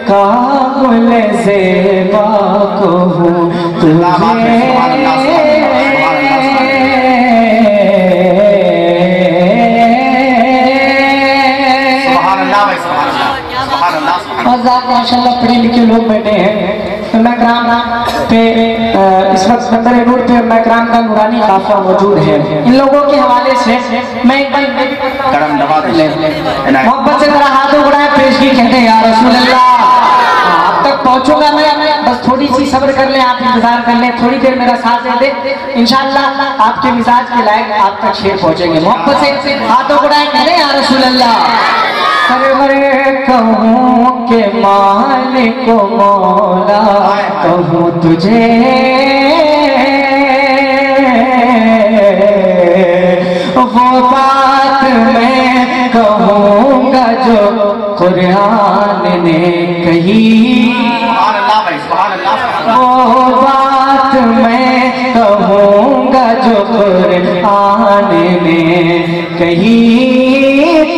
काबुल ज़ेबा को हूँ तुझे माशाल्लाह पढ़े लिखे लोग बैठे हैं। तो मैकराम पे इस वक्त बंदर रोड पे मैकराम का नूरानी काफिला मौजूद है। इन लोगों के हवाले से मैं एक बार मोहब्बत से जरा हाथों बढ़ाए पेशगी कहते हैं या रसूल अल्लाह। अब तक पहुंचूंगा मैं, बस थोड़ी सी सब्र कर लें, आप इंतजार कर लें, थोड़ी देर मेरा साथ दे दे, इंशाअल्लाह आपके मिजाज के लायक आप तक शेर पहुंचेंगे। मोहब्बत से हाथों बढ़ाए कहते हैं या रसूल अल्लाह। सरवरे कहूँ के मालिक को मौला कहूँ तुझे, वो बात मैं कहूँगा जो कुरान ने कही, वो बात मैं कहूँगा जो कुरान ने कही।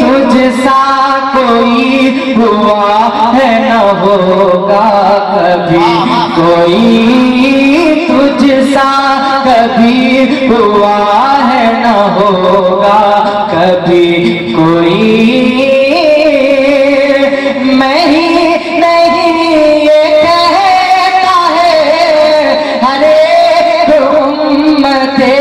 तुझसा कोई हुआ है न होगा कभी कोई, तुझसा कभी हुआ है न होगा कभी कोई। मैं ही नहीं ये कहता है हर एक उम्मते,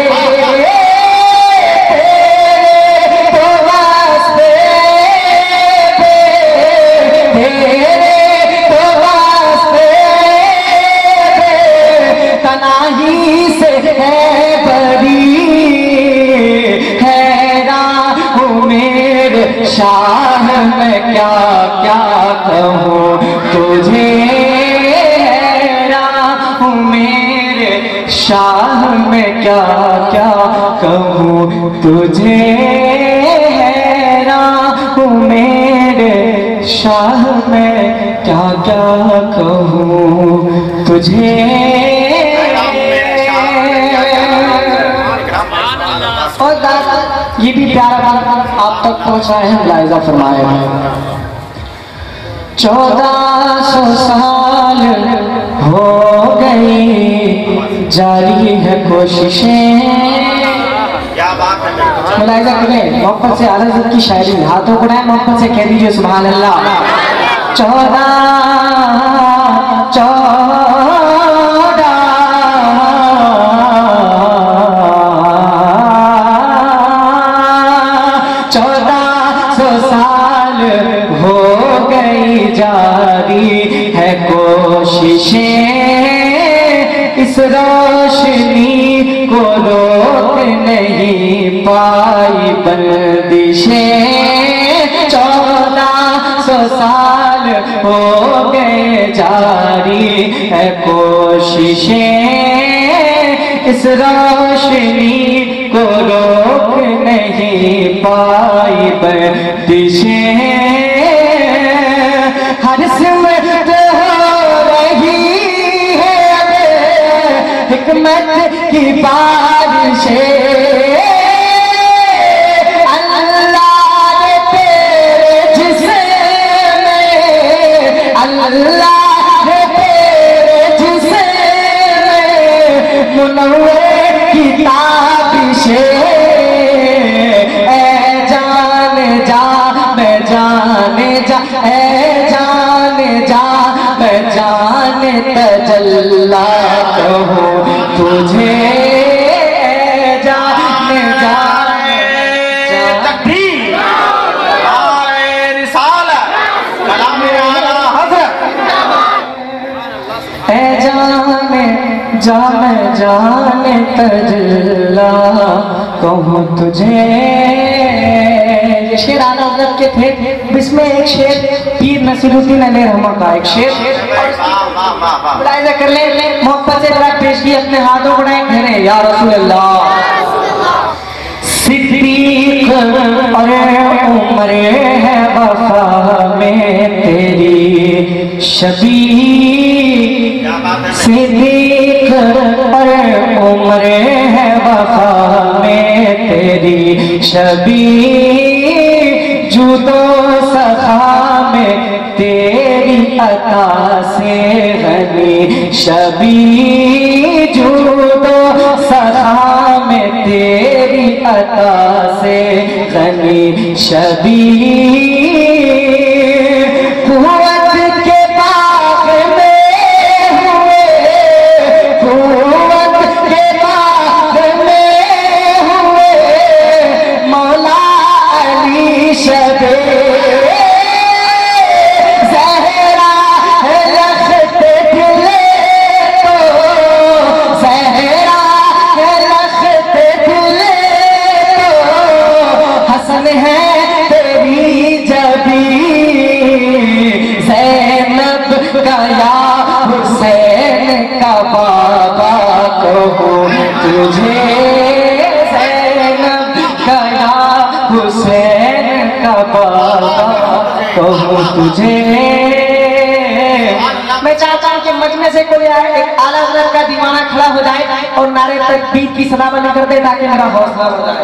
शाह मैं क्या क्या कहूँ तुझे, हैरान हूँ मेरे शाह मैं क्या क्या कहूँ तुझे, हैरान हूँ मेरे शाह मैं क्या क्या कहूँ तुझे। ये भी प्यारा गाना आप तक पहुंचा है, मुलाहिजा फरमाए। 1400 साल हो गई जारी है कोशिशें, मुलाहिजा करें मोहब्बत से आला हज़रत की शायरी, हाथों को उठाएं मोहब्बत से कह दीजिए सुभान अल्लाह। 14 साल हो गई जारी है कोशिशें, इस रोशनी को रोक नहीं पाई बंदिशें। 1400 साल हो गए जारी है कोशिशें, इस रोशनी को रोक नहीं पाई बंदिशें। हर सिमत हो रही है हिकमत की बारिशें, अल्लाह ने तेरे जिस्म अल्लाह ने तेरे जिस्म मुनव्वर की ताबिशें। जाने तजल्ला कहूँ तुझे, जाने जाने तकबीर रिसालत कलाम आला हज़रत, जाने जाने तजल्ला कहूँ तुझे। शेर आला हज़रत के थे, इसमें एक शेर पीर नसीरुद्दीन अलैहि रहमा का एक शेर कर ले मोहब्बत से जरा पेश की, अपने हाथों बढ़ाएं घरे या रसूल अल्लाह। सिद्दीक अरे उम्र है वफा में तेरी शबी, सिद्दीक अरे उम्र है वफा में तेरी शबी, जुदो सखा में तेरी अता से गनी शबी जूदो सखा में तेरी अता से गनी शबी कुव्वत के बाग में हुए कुव्वत के बाग में हुए मौला अली शबे तुझे ज़ैनब गया हुसैन का बाबा कहूँ तुझे। मैं चाहता हूँ कि मजमे से कोई आए एक आला हज़रत का दीवाना खड़ा हो जाए और नारे तकबीर की सदा बंद कर दे ताकि मेरा हौसला हो जाए।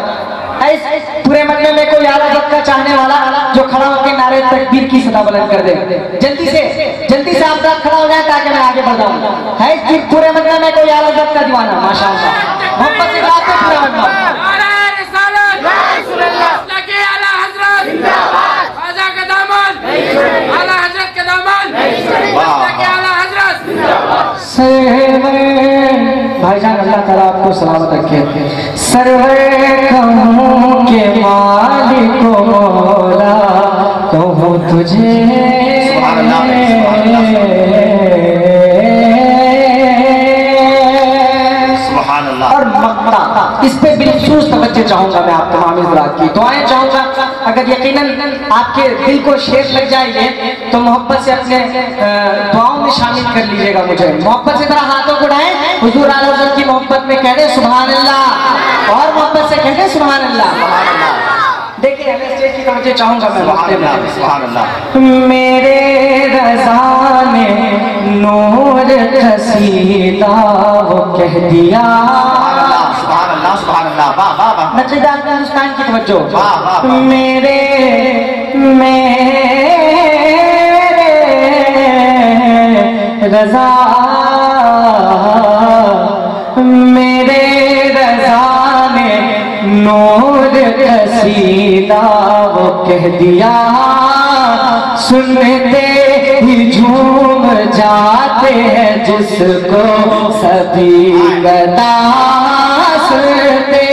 पूरे मजमे में कोई आला हज़रत का चाहने वाला जो खड़ा होकर नारे तकबीर की सदा बुलंद कर दे। जल्दी से आप सब खड़ा हो जाए ताकि मैं आगे बढ़ जाऊँ। है पूरे मजमे में कोई आला हज़रत का दीवाना माशाअल्लाह मोहब्बत से बात है पूरा मजमा। भाईजान अल्लाह ताला आपको सलामत रखे। सरवर कहूँ के मालिक मौला कहूँ तुझे और मक्ता इस पे बिलखसूस तवज्जो चाहूंगा मैं आप तमाम हज़रात की दुआएं चाहूंगा। अगर यकीनन आपके दिल को शेर लग जाएंगे तो मोहब्बत से अपने दुआओं में शामिल कर लीजिएगा। मुझे मोहब्बत से जरा हाथों को उठाएं हुजूर आला हज़रत की मोहब्बत में कह दे सुभान अल्लाह और मोहब्बत से कह दे सुभान अल्लाह। देखिए स्टेज की तवज्जो चाहूंगा मैं सुभान अल्लाह। मेरे रज़ा ने नूर कसीदा वो कह दिया नक़ीदात हिंदुस्तान की तवज्जो। मेरे रज़ा मेरे रज़ा ने नूर कसीदा वो कह दिया सुनते ही झूम जाते हैं जिसको सभी गदा सुनते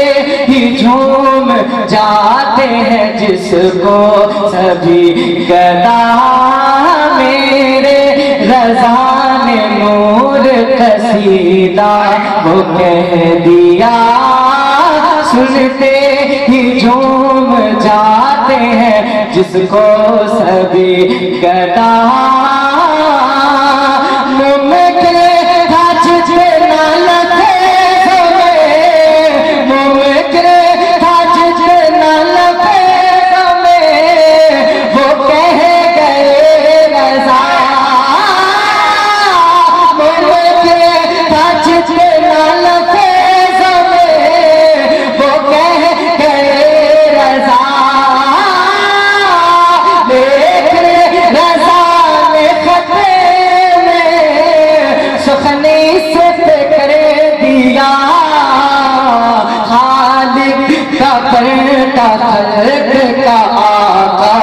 ही झूम जाते हैं जिसको सभी गदा। मेरे रज़ा ने नूर कसीदा वो कह दिया सुनते ही झूम जाते हैं जिसको सभी गदा। मुमकिन था जितना लगे मुमकिन था जितना लगे वो कह गए रज़ा। मुमकिन था जितना लगे वो कह गए रज़ा। का खल्क का आका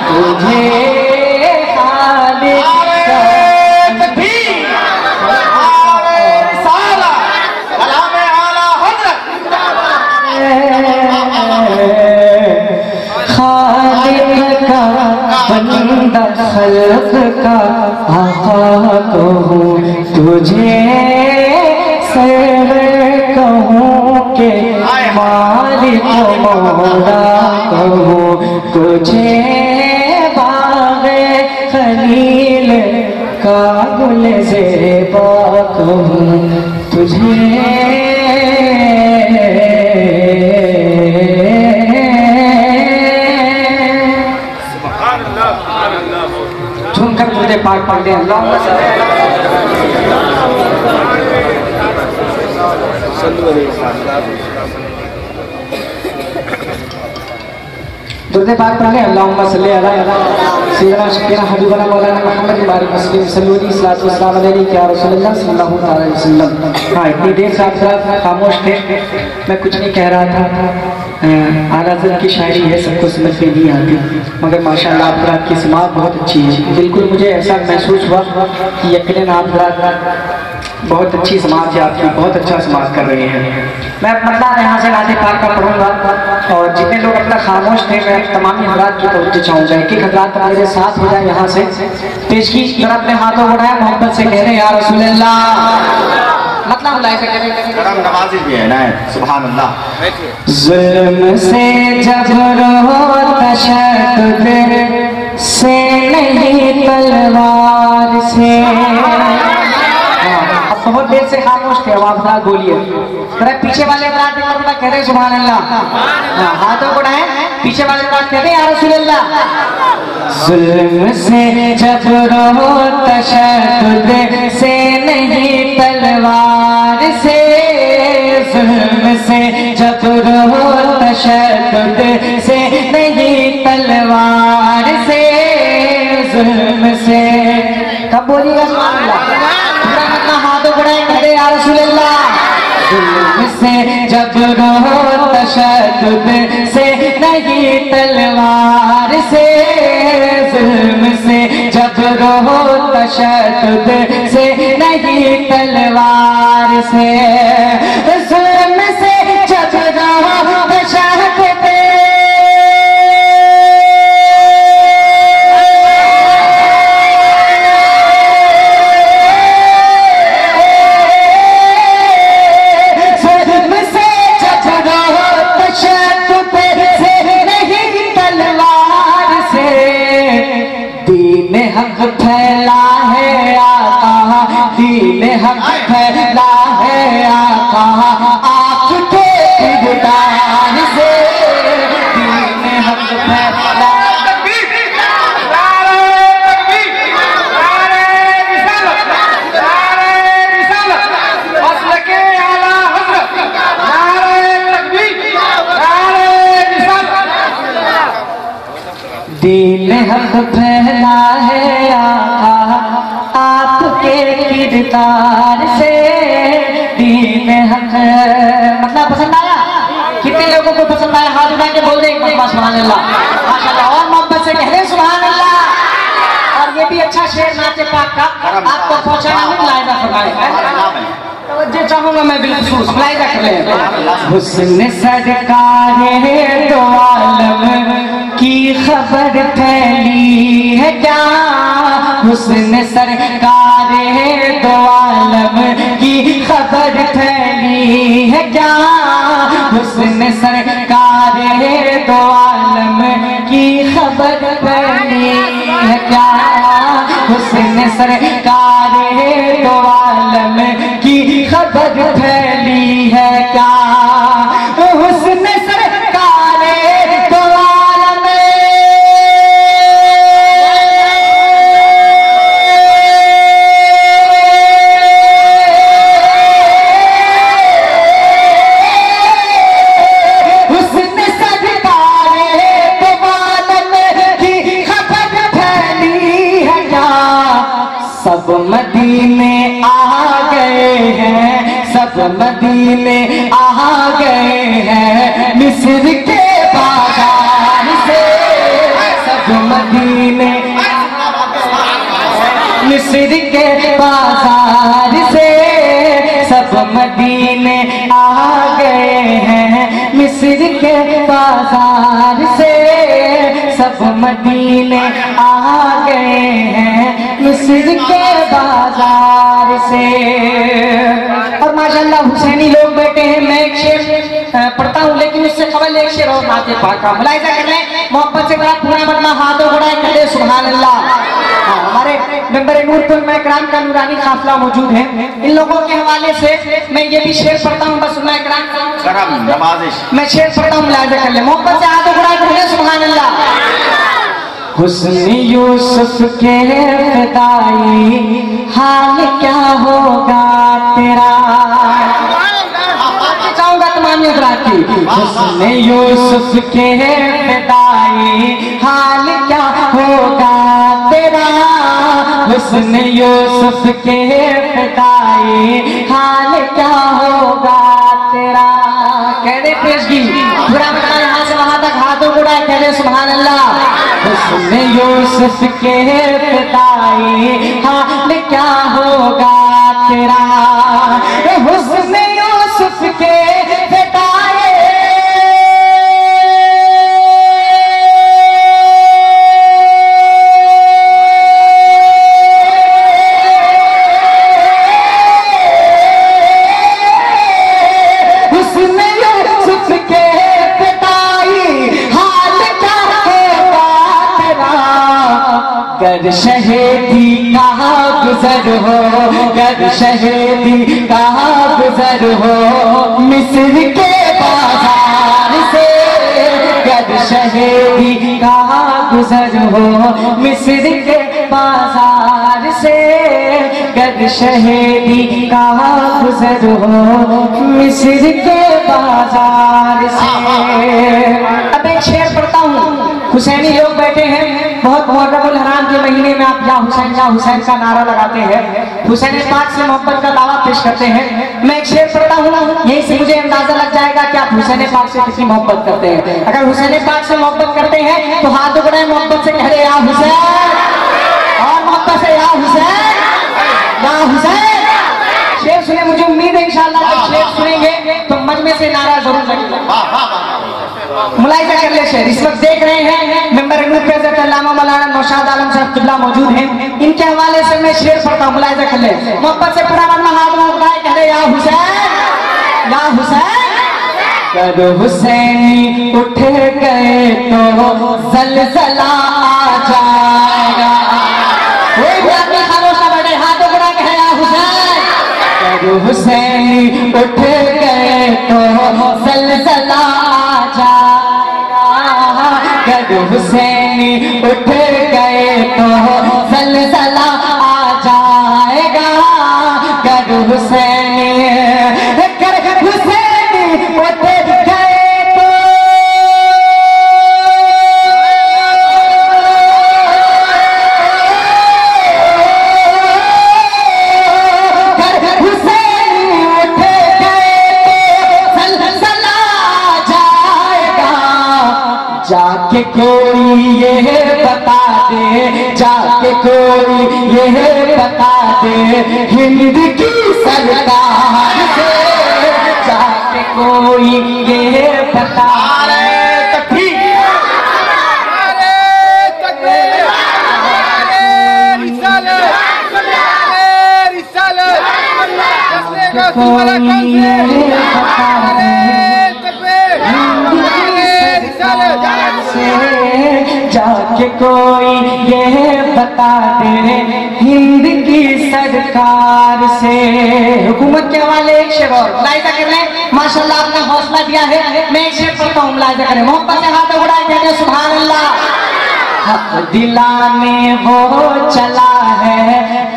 तुझे खालिक का तकबीर आवे रिसाला कलाम आला हज़रत खालिक का बंदा खल्क का आका कहूँ तुझे कहूँ के मालिक मौला कहूँ तुझे बाग़े खलील का गुल ज़ेबा कहूँ तुझे। झूमकर मुझे पाक पढ़ दे अल्लाह दुर्दे पाक पढ़ ले अल्लाहुम्मा सल्ली अला सैयदना शफीना हबीबना मौलाना मोहम्मद बारिक मुस्लिम सल्लल्लाहु अलैहि सल्लल्लाहु अलैहि वसल्लम। हाँ, इतनी देर से आप खामोश थे, मैं कुछ नहीं कह रहा था। आला हज़रत की शायरी है, सबको समझ में नहीं आती, मगर माशाअल्लाह आपकी समाअत बहुत अच्छी है। बिल्कुल मुझे ऐसा महसूस हुआ कि यकीनन आप बहुत अच्छी समाअत है आपकी, बहुत अच्छा समाअत कर रहे हैं। मैं मतलब यहाँ से नाते पाक का पढ़ूंगा और जितने लोग अपना खामोश थे मैं तमामी हज़रात की तवज्जो चाहूँगा। एक एक हज़रात मेरे साथ हो जाए यहाँ से पेश की जरा अपने हाथों बढ़ाए, मोहब्बत से कह रहे हैं या रसूल अल्लाह। मतलब नमाज़ी भी है ना, सुभान अल्लाह। ज़ुल्म से जबर तशद्दुद से नहीं तलवार से। बहुत देर से खामोश थे, अब आप बोलिए। पीछे वाले कह रहे सुभान अल्लाह। हाथों को उठाएं, पीछे वाले कह रहे या रसूल अल्लाह। जुल्म से जबर तशद्दुद से नहीं तलवार से, जुल्म से जबर तशद्दुद से नहीं तलवार से, जुल्म से। कब बोलिएगा सुभान अल्लाह? हाथों बढ़ाएं, खड़े या रसूल अल्लाह। जुल्म से जबर तशद्दुद से नहीं तलवार से, जुल्म से जबर तशद्दुद से नहीं तलवार से, जुल्म से जबर तशद्दुद फैला है आका, दीन हक फैला है आका, आपके किरदार से दीन हक फैला। दीन हक फैला है आका, आपके किरदार से दीन हक। मतलब पसंद आया? कितने लोगों को पसंद आया? हाथ उठा के बोल दे एक बार सुभान अल्लाह, माशाअल्लाह। और मोहब्बत से कह दे सुभान अल्लाह। और ये भी अच्छा शेर नाते पाक का आपको पहुंचाना नहीं, मुलाहिजा फरमाएगा। तवज्जो चाहूंगा मैं बिल्कुल, मुलाहिजा कर ले। हुस्न सरकार दो आलम की खबर फैली है क्या, हुस्न सरकार दो आलम की खबर फैली है क्या, हुस्न सरकार दो आलम की खबर फैली है क्या, हुस्न सरकार दो आलम की खबर फैली है क्या, हुस्न सरकार दो आलम। सब मदीने आ गए हैं, सब मदीने आ गए हैं मिस्र के बाजार से, सब मदीने मिस्र के बाजार से, सब मदीने आ गए हैं मिस्र के बाजार से, सब मदीने आ गए हैं मिस्र के बाजार से। और माशाअल्लाह हुसैनी लोग बैठे हैं, मैं एक शेर पढ़ता हूँ, लेकिन उससे कबल एक शेर और नाते पाक का मुलाहिजा कर लें। मोहब्बत से बड़ा पूरा बदला हाथों बढ़ाए, कहे सुभान अल्लाह। हमारे मेंबर नूर पर मैं कराम का नूरानी काफिला मौजूद है, इन लोगों के हवाले से मैं ये भी शेर पढ़ता हूँ। बस मैं कराम मैं शेर पढ़ता हूँ, मुलाहिजा कर ले। मोहब्बत से हाथों बढ़ाए, कहे सुभान अल्लाह। हुस्न यूसुफ के फिदाई हाल क्या होगा तेरा, चाहूंगा तमाम हज़रात की। हुस्न यूसुफ के फिदाई हाल क्या होगा हुस्न यूसुफ के फिदाई हाल क्या होगा तेरा। कह दे पेशगी पूरा मतलब यहाँ से वहां तक हाथों को उड़ाए, कह दे सुभान अल्लाह। हुस्न यूसुफ के फिदाई हाल क्या होगा तेरा, हुस्न यूसुफ के फिदाई गर शहीदी कहाँ गुजर हो, गर शहीदी कहाँ गुजर हो मिस्र के बाजार से, गर शहीदी कहाँ गुजर हो मिस्र के बाजार से, गर शहीदी कहाँ गुजर हो मिस्र के बाजार से। अब एक शेर पढ़ता हूँ। हुसैनी लोग बैठे हैं, बहुत मुहर्रमुल हराम के महीने में आप या हुसैन का नारा लगाते हैं, हुसैन पाक से मोहब्बत का दावा पेश करते हैं। मैं एक शेर पढ़ता हूँ, यही से मुझे अंदाजा लग जाएगा कि आप हुसैन पाक से कितनी मोहब्बत करते हैं। अगर हुसैन पाक से मोहब्बत करते हैं तो हाथ उठाएं, मोहब्बत से कह रहे या हुसैन, और मोहब्बत से या हुसैन, या हुसैन। शेर सुने, मुझे उम्मीद है इंशाअल्लाह जब शेर सुनेंगे तो मजमे से नारा जरूर लगेगा। मुलाहिजा कर ले शेर। इस वक्त देख रहे हैं मेंबर अल्लामा मौलाना नौशाद आलम साहब किबला मौजूद हैं, इनके हवाले से मैं शेर पढ़ता हूँ, मुलाहिजा कर ले। मोहब्बत से पूरा वरना हाथ में उठाए, कह रहे या हुसैन, या हुसैन। कद हुसैनी उठ गए तो ज़लज़ला आ जाएगा। कोई भी आदमी खामोश ना बैठे, हाथ उठा के या हुसैन। कद हुसैनी उठ गए तो ज़लज़ला आ जाएगा, कद हुसैनी उठ गए तो ज़लज़ला आ जाएगा, कद हुसैनी उठ गए तो जाके कोई ये बता दे, जाके कोई ये बता दे हिंद की सरकार से, जाके कोई ये बता दे। जाके कोई ये बता दे हिंद की सरकार से। हुकूमत के हवाले एक शेर और मुलाहिजा कर लें, माशाल्लाह आपने हौसला दिया है। मैं एक शेर पढ़ता हूँ, मुलाहिजा करें। मोहब्बत से हाथ उड़ाए, कहते हैं सुभान अल्लाह। हक दिलाने वो चला है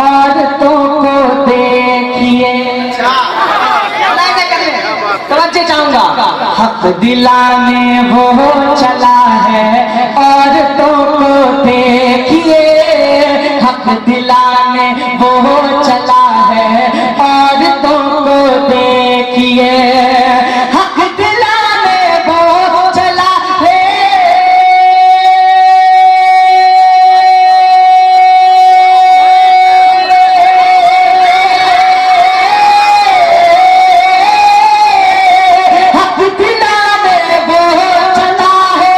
औरतों को देखिए, मुलाहिजा कर लें, तवज्जो चाहूंगा। हक दिलाने वो चला है औरतों को देखिए, हक दिलाने वो चला है औरतों को देखिए, हक दिलाने वो चला है। हक दिलाने वो चला है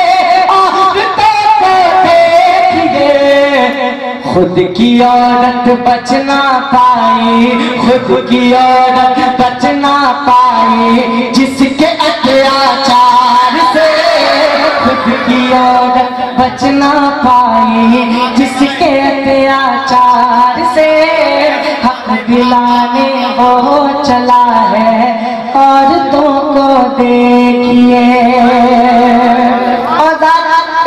औरतों को देखिए, खुद की औरत बच ना पाई, खुद की औरत बच ना पाई जिसके अत्याचार से, खुद की औरत बच ना पाई जिसके अत्याचार से, हक दिलाने वो चला है औरतों को देखिए। और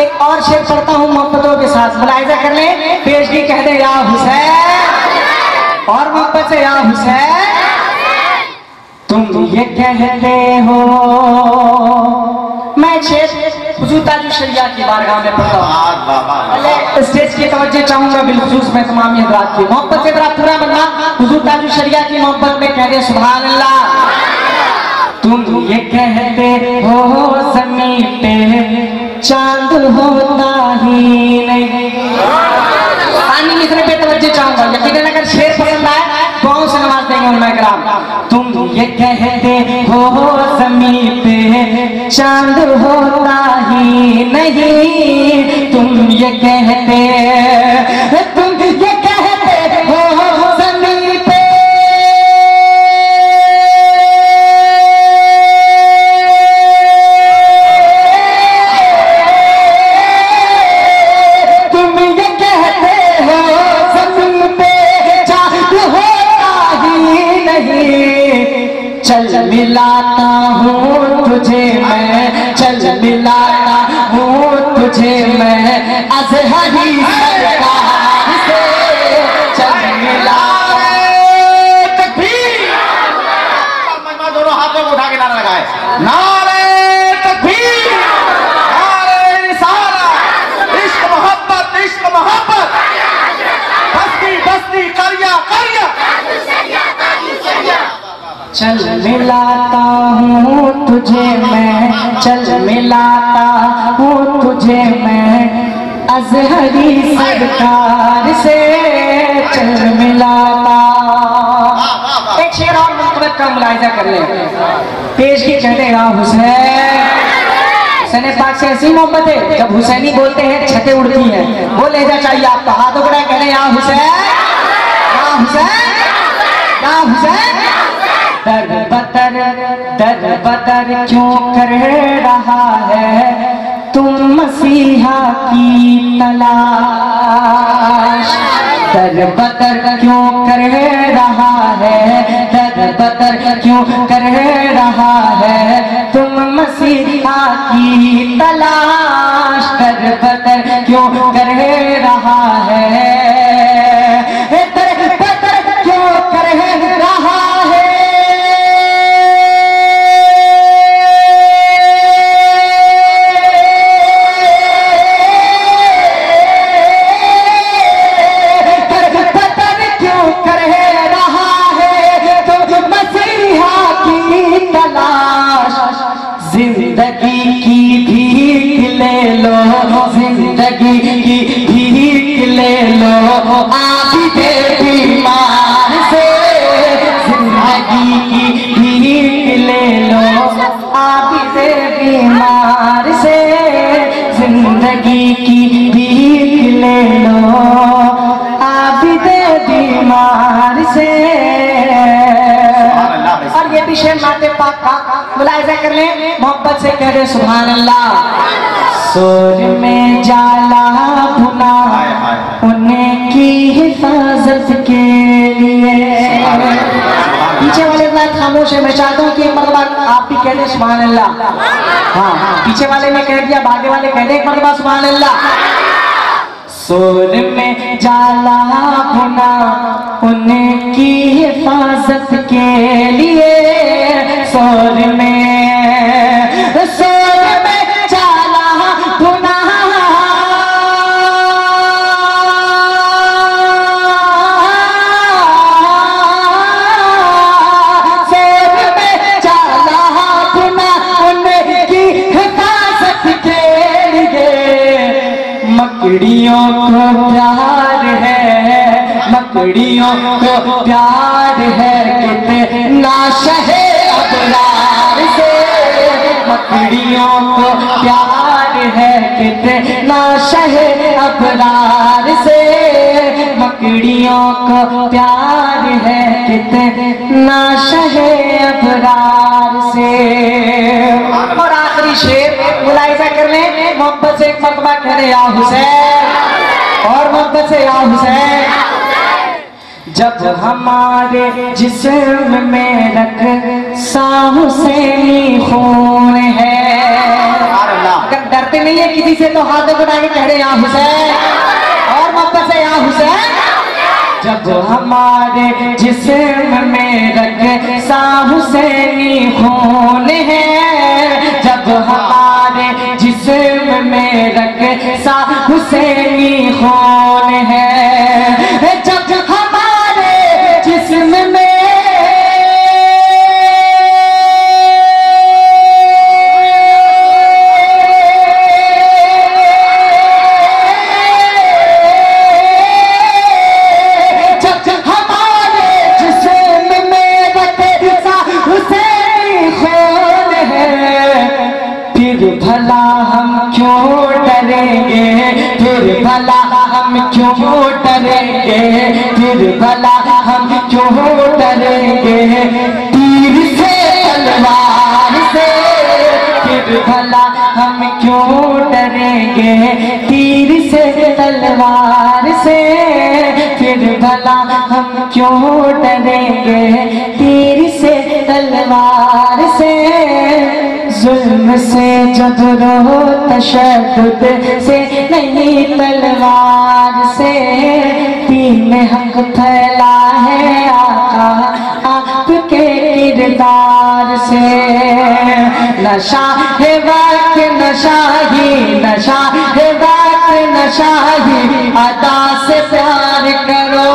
एक और शेर पढ़ता हूँ मोहब्बतों के साथ, मुलाहिजा कर लें। पेशगी कह दे या हुसैन, और मोहब्बत से या हुसैन। तुम ये कहते हो, मैं शेर हुजूर ताजुल शरिया की बारगाह में पढ़ता हूँ। बाबा स्टेज की तवज्जो चाहूंगा बिलखुसूस मैं तमाम हज़रात की मोहब्बत से जरा पूरा बनना हुजूर ताजुल शरिया की मोहब्बत में कह दे सुभान अल्लाह। तुम ये कहते हो ज़मीन पे चांद होता ही नहीं। पानी मिसरे पे तवज्जो चाहूंगा, यकीनन अगर शेर पसंद आए दुआओं से नवाज देंगे उलमा किराम। तुम ये कहते हो ज़मीन पे चांद होता ही नहीं, तुम ये कहते हो ज़मीन पे चल मिलाता हूँ तुझे मैं, चल मिलाता हूँ तुझे मैं अज़हरी सरकार से, चल मिलाता तकबीर। दोनों हाथों को उठा के नारा लगाए, नारे तकबीर, नारे रिसालत, इश्क मोहब्बत, इश्क मोहब्बत, बस्ती बस्ती करिया करिया। चल मिलाता हूँ तुझे मैं, चल मिलाता हूँ तुझे मैं अज़हरी सरकार से, चल मिलाता। एक शेर और मुकब्बत का मुलाहिजा कर ले। पेश की कहते हैं हुसैन पाक से ऐसी मोहब्बत है जब हुसैनी बोलते हैं छतें उड़ती हैं। वो लहजा चाहिए आपका, हाथों को कह रहे या हुसैन, या हुसैन, या हुसैन। दर बदर क्यों कर रहा है तुम मसीहा की तलाश, दर बदर क्यों कर रहा है, दर बदर क्यों कर रहा है तुम मसीहा की तलाश, दर बदर क्यों कर रहा है, दर बदर क्यों कर रहा है। जिंदगी की भीख ले लो, जिंदगी की भीख ले लो आबिदे बीमार से, जिंदगी की भीख ले लो आबिदे बीमार से, जिंदगी की भीख ले लो आबिदे बीमार से। और ये भी शेर नाते पाक का मुलाहिजा कर ले, मोहब्बत से कह दे सुभान अल्लाह। सूर में जाला भुना उनकी हिफाजत के लिए। पीछे वाले बात खामोश है, मैं चाहता हूँ कि एक मरतबा आप भी कह दे सुभान अल्लाह। हाँ, पीछे वाले ने कह दिया, भागे वाले कह दे एक मरतबा सुभान अल्लाह। सूर में जाला भुना उनकी हिफाजत के लिए, सूर में जाला भुना, सूर में जाला भुना उनकी हिफाजत के लिए। मकड़ियों को प्यार है, मकड़ियों को प्यार है कितना शहे अबरार से, मकड़ियों को प्यार है कितना शहे अबरार से, मकड़ियों को प्यार है कितना शहे अबरार से। और आखिरी शेर मुलाहिजा कर ले, मोहब्बत से एक मरतबा कह रहे या हुसैन, और मोहब्बत से या हुसैन। जब हमारे जिस्म में रख सा हुसैनी खून है, अगर डरते नहीं है किसी से तो हाथों को उठा के कह रहे या हुसैन, और मोहब्बत से या हुसैन। जब हमारे जिस्म में रख सा हुसैनी खून है, जब हमारे जिस्म फिर भला हम क्यों डरेंगे तीर से तलवार से, फिर भला हम क्यों डरेंगे तीर से तलवार से, फिर भला हम क्यों डरेंगे तीर से तलवार से। जुल्म से जबर हो तशद्दुद से नहीं तलवार से, दीन हक फैला है आका आपके किरदार से। नशा है वक्त नशा ही, नशा है वक्त नशा ही, अदा से प्यार करो।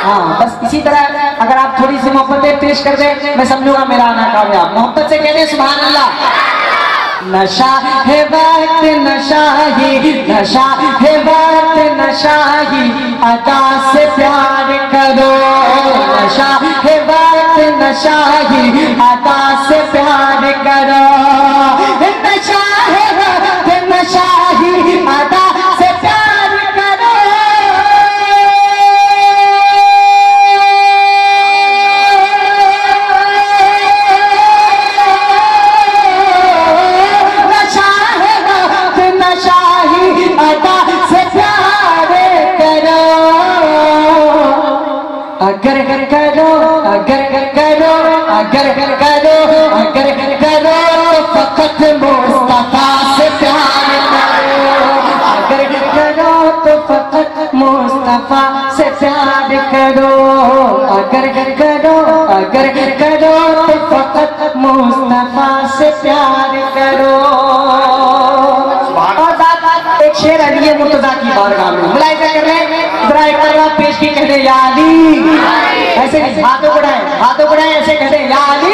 हाँ बस इसी तरह अगर आप थोड़ी सी मोहब्बतें पेश कर दे मैं समझूंगा मेरा आना कामयाब। मोहब्बत से कह दे सुभान अल्लाह। नशा है वक्त नशा ही, नशा है वक्त नशा ही, अदा से प्यार करो। नशा है वक्त नशा ही, अदा से प्यार करो। नशा है वक्त नशा ही, अदा से प्यार करो। नशा है वक्त नशा ही, अदा से प्यार करो। अगर करो अगर करो अगर करो अगर करो फकत मुस्तफा से प्यार करो। अगर करो तो फकत मुस्तफा से प्यार करो। अगर करो तो फकत मुस्तफा से प्यार करो। और एक शेर है मुर्तजा की बारगाह में मुलाहिजा कर ले जरा एक बार पेश की कहते या अली, ऐसे नहीं हाथों बढ़ाएं ऐसे कहते या अली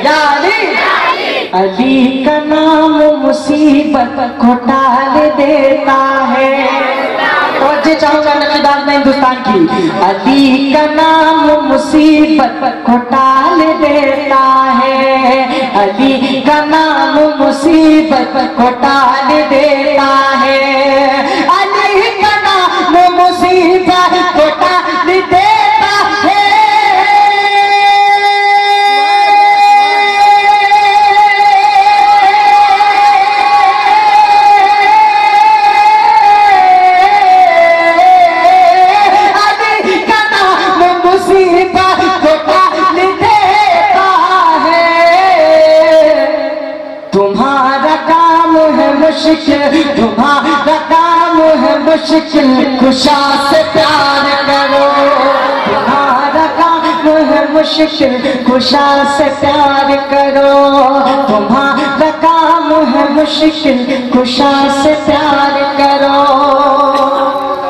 या अली। अली का नाम मुसीबत को टाल देता है। तो चाहूंगा नक्शेदार हिंदुस्तान की। अली का नाम मुसीबत को टाल देता है। अली का नाम मुसीबत को टाल देता है। अली का नाम मुसीबत को टाल देता है। अली का नाम मुसीबत को टाल देता है। तुम्हारा काम है मुश्किल, तुम्हारा काम है मुश्किल, खुशा से प्यार करो। तुम्हारा काम है मुश्किल, खुशा से प्यार करो। तुम्हारा काम है मुश्किल, खुशा से प्यार करो।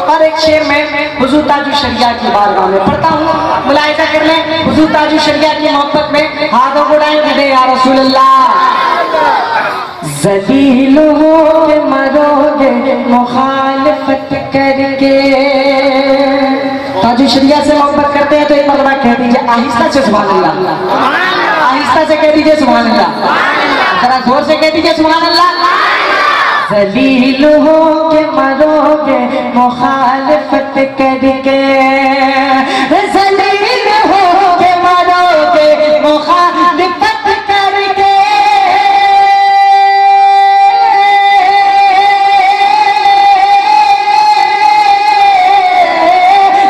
और एक शेर में हुजूर ताजु शरिया की बारगाह में पढ़ता हूँ, मुलाहिजा कर ले। हुजूर ताजु शरिया की मोहब्बत में हाथों को उड़ाएं कहते या रसूल अल्लाह। ज़लील हो के मरोगे मुखालिफत करके। ताजु शरिया से मोहब्बत करते हैं तो एक मरतबा कह दीजिए आहिस्ता से सुभान अल्लाह। आहिस्ता से कह दीजिए सुभान अल्लाह। जरा जोर से कह दीजिए सुभान अल्लाह। ज़लील हो के मरोगे मुखालिफत करके। ज़लील हो के मरोगे मुखालिफत करके।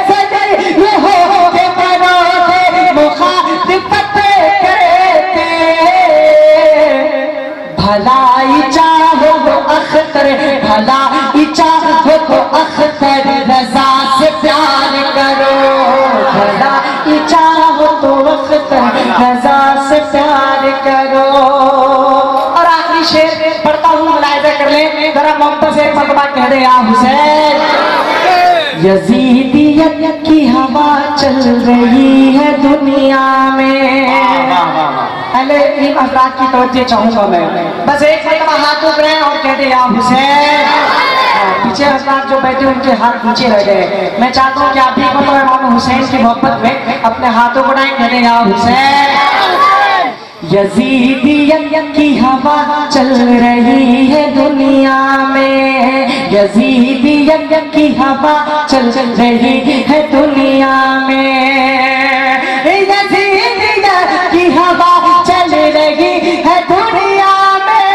ज़लील हो के मरोगे मुखालिफत करके। भलाई चाहो तो अख्तर, भलाई चाहो तो अख्तर, रजा से प्यार करो। भलाई चाहो तो अख्तर, रजा से प्यार करो। और आखिरी शेर पढ़ता हूँ, मुलाहिजा कर ले जरा मोहब्बत से एक मरतबा कह दे या हुसैन। यजीदियत की हवा चल रही है दुनिया में। पहले इन अफराद की तवज्जो चाहूंगा मैं, बस एक मरतबा हाथ उठाएं और कह दे या हुसैन। पीछे अफराद जो बैठे उनके हाथ नीचे रह गए। मैं चाहता हूँ कि आप भी मतलब इमाम हुसैन की मोहब्बत में अपने हाथों को उठाएं, कह दे या हुसैन। यजीदियत की हवा चल रही है दुनिया में। यजीदियत की हवा चल रही है दुनिया में, यजीदियत की हवा चल रही है दुनिया में।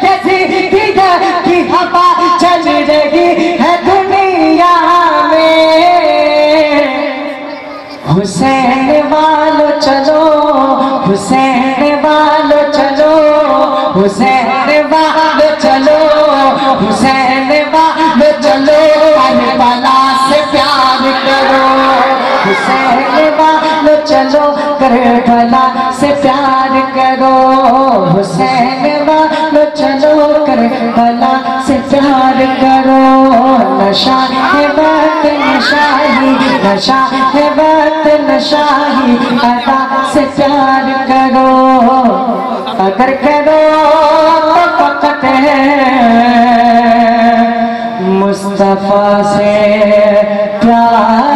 यजीदियत की हवा चल रही है दुनिया में। हुसैन वालो चलो, हुसैन वालो चलो, हुसैन वालो चलो, हुसैन वालो चलो, करबला से प्यार करो। हुसैन वालो चलो, करबला से प्यार करो। हुसैन वालो चलो, करबला से प्यार करो। नशा है वक्त नशाही, नशा है वक्त नशाही, अदा से प्यार करो। अगर करो तो फकत है मुस्तफा से प्यार